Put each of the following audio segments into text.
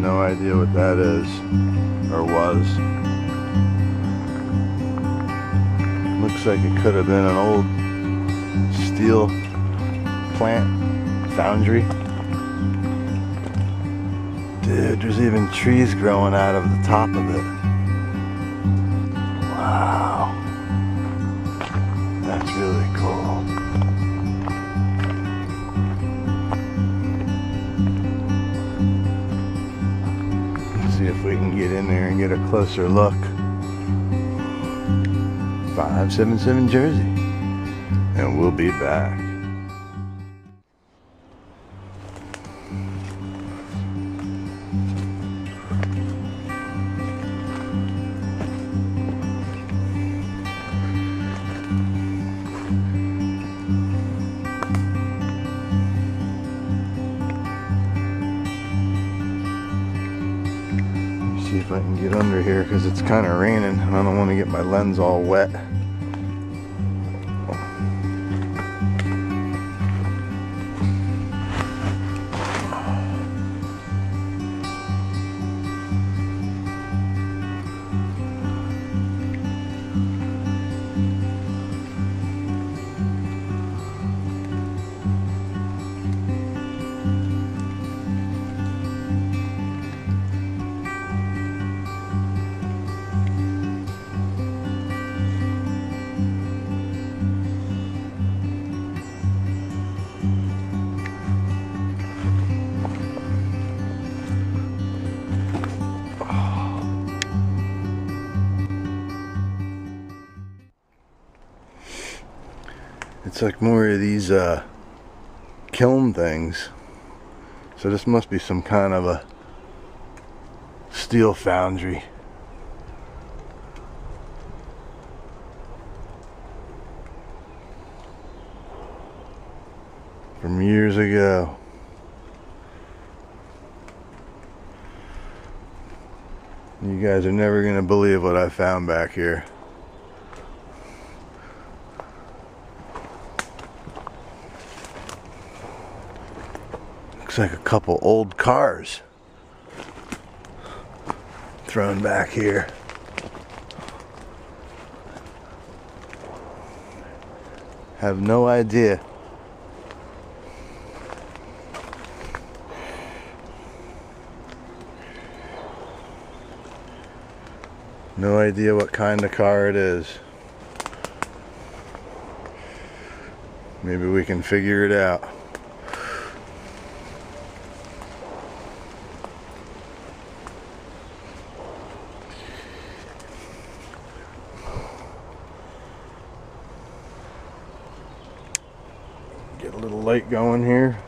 no idea what that is, or was. Looks like it could have been an old steel plant foundry. Dude, there's even trees growing out of the top of it. Wow. That's really cool. Let's see if we can get in there and get a closer look. 577 Jersey. And we'll be back. See if I can get under here because it's kind of raining and I don't want to get my lens all wet. It's like more of these kiln things. So this must be some kind of a steel foundry. From years ago. You guys are never gonna believe what I found back here. Looks like a couple old cars thrown back here. Have no idea. No idea what kind of car it is. Maybe we can figure it out. Get a little light going here.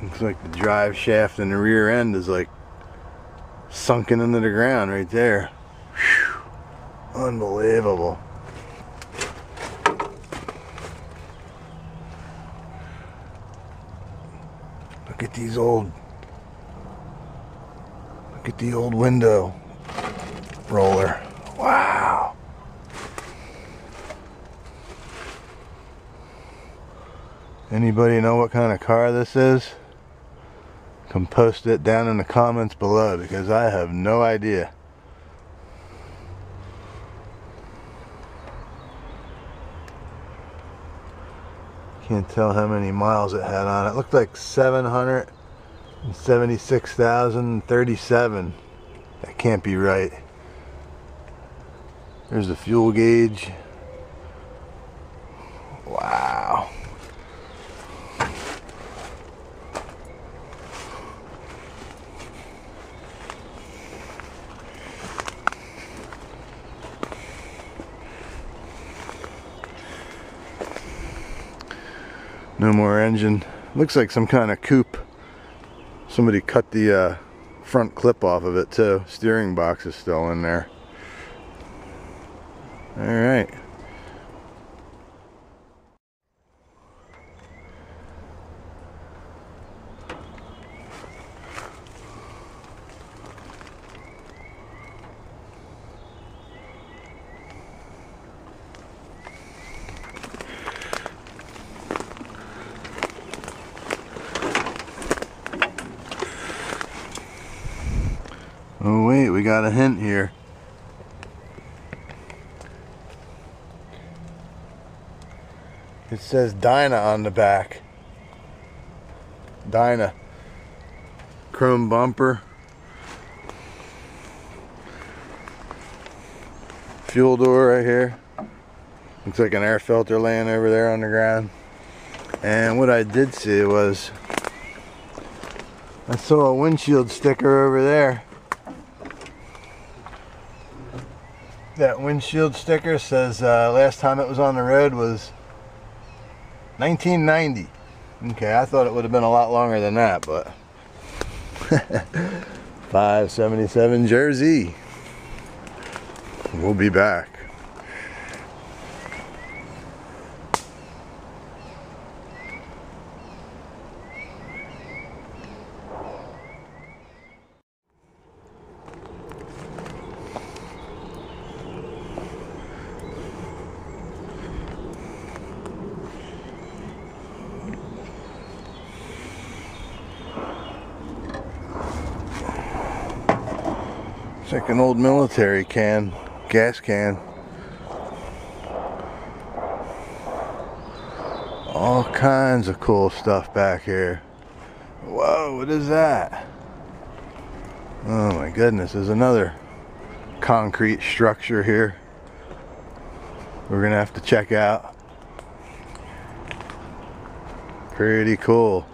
Looks like the drive shaft in the rear end is like sunken into the ground right there. Whew. Unbelievable. Look at the old window roller. Wow. Anybody know what kind of car this is? Come post it down in the comments below because I have no idea. Can't tell how many miles it had on it. It looked like 776,037. That can't be right. There's the fuel gauge. Wow. No more engine. Looks like some kind of coupe. Somebody cut the front clip off of it too. Steering box is still in there. Alright. Oh wait, we got a hint here. It says Dyna on the back. Dyna. Chrome bumper. Fuel door right here. Looks like an air filter laying over there on the ground. And what I did see was, I saw a windshield sticker over there. That windshield sticker says last time it was on the road was 1990. Okay, I thought it would have been a lot longer than that, but 577 Jersey. We'll be back. It's like an old military can, gas can. All kinds of cool stuff back here. Whoa, what is that? Oh my goodness, there's another concrete structure here we're gonna have to check out. Pretty cool.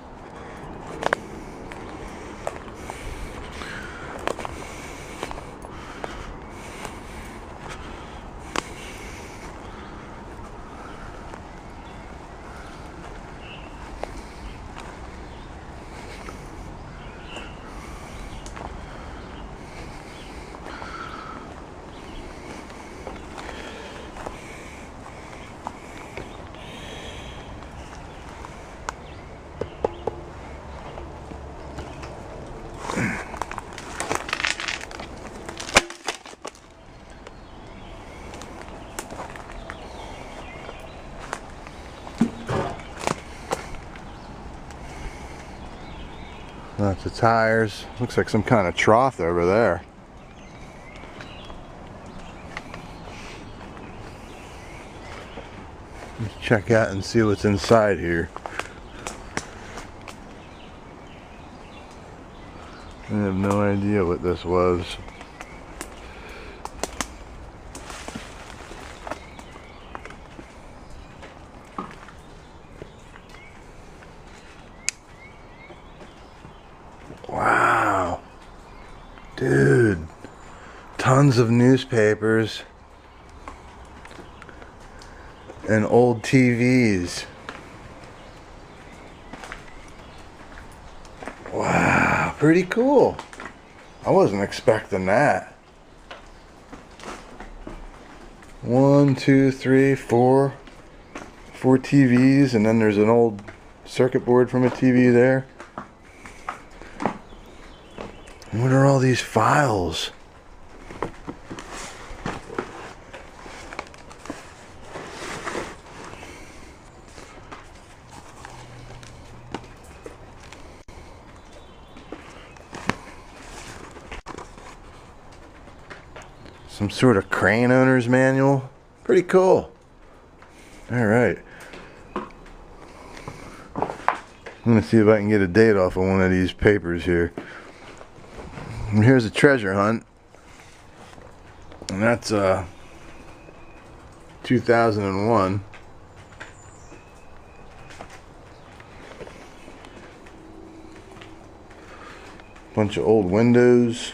Lots of tires. Looks like some kind of trough over there. Let's check out and see what's inside here. I have no idea what this was. Wow, dude, tons of newspapers and old TVs. Wow, pretty cool. I wasn't expecting that. 1, 2, 3, 4 TVs, and then there's an old circuit board from a TV there. What are all these files? Some sort of crane owner's manual. Pretty cool. Alright. I'm gonna see if I can get a date off of one of these papers here. And here's a treasure hunt, and that's 2001. Bunch of old windows.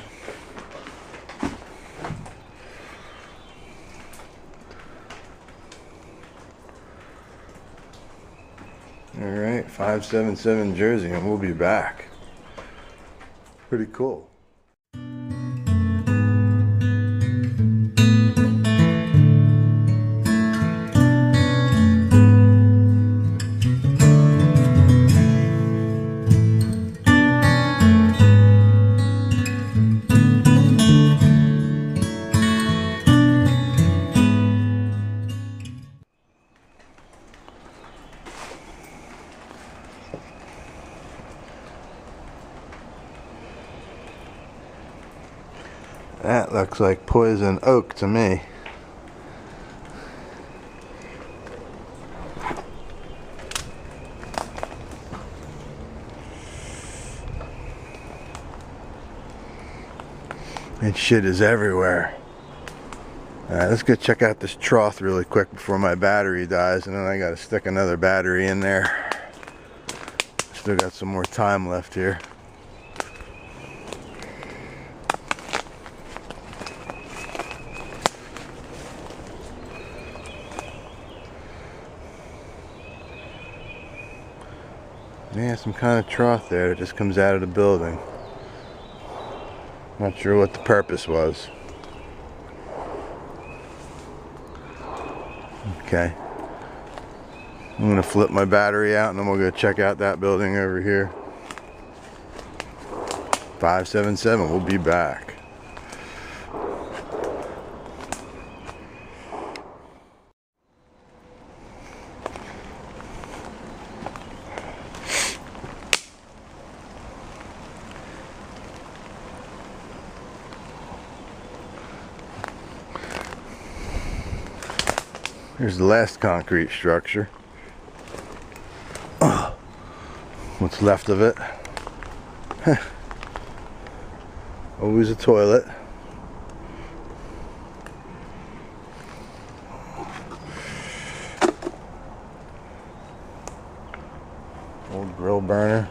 Alright, 577 Jersey, and we'll be back. Pretty cool. That looks like poison oak to me. And shit is everywhere. Alright, let's go check out this trough really quick before my battery dies, and then I gotta stick another battery in there. Still got some more time left here. Yeah, some kind of trough there that just comes out of the building. Not sure what the purpose was. Okay. I'm gonna flip my battery out and then we'll go check out that building over here. 577, we'll be back. Here's the last concrete structure. What's left of it. Always a toilet. Old grill burner.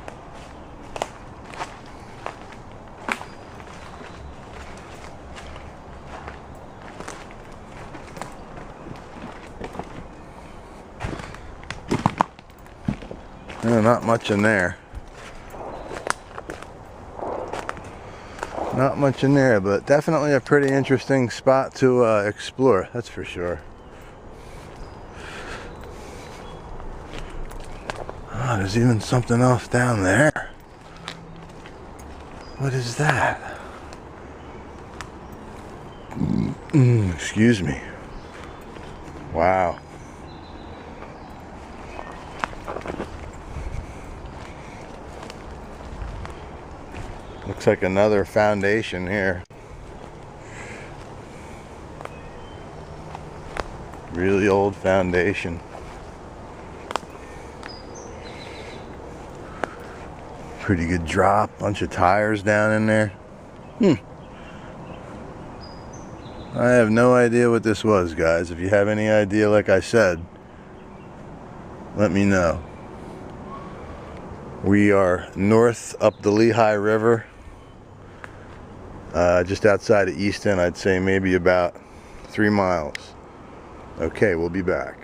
No, not much in there. Not much in there, but definitely a pretty interesting spot to explore, that's for sure. Oh, there's even something else down there. What is that? Excuse me. Wow. Looks like another foundation here. Really old foundation. Pretty good drop. Bunch of tires down in there. I have no idea what this was, guys. If you have any idea, like I said, let me know. We are north up the LeHigh River. Just outside of Easton, I'd say maybe about 3 miles. Okay, we'll be back.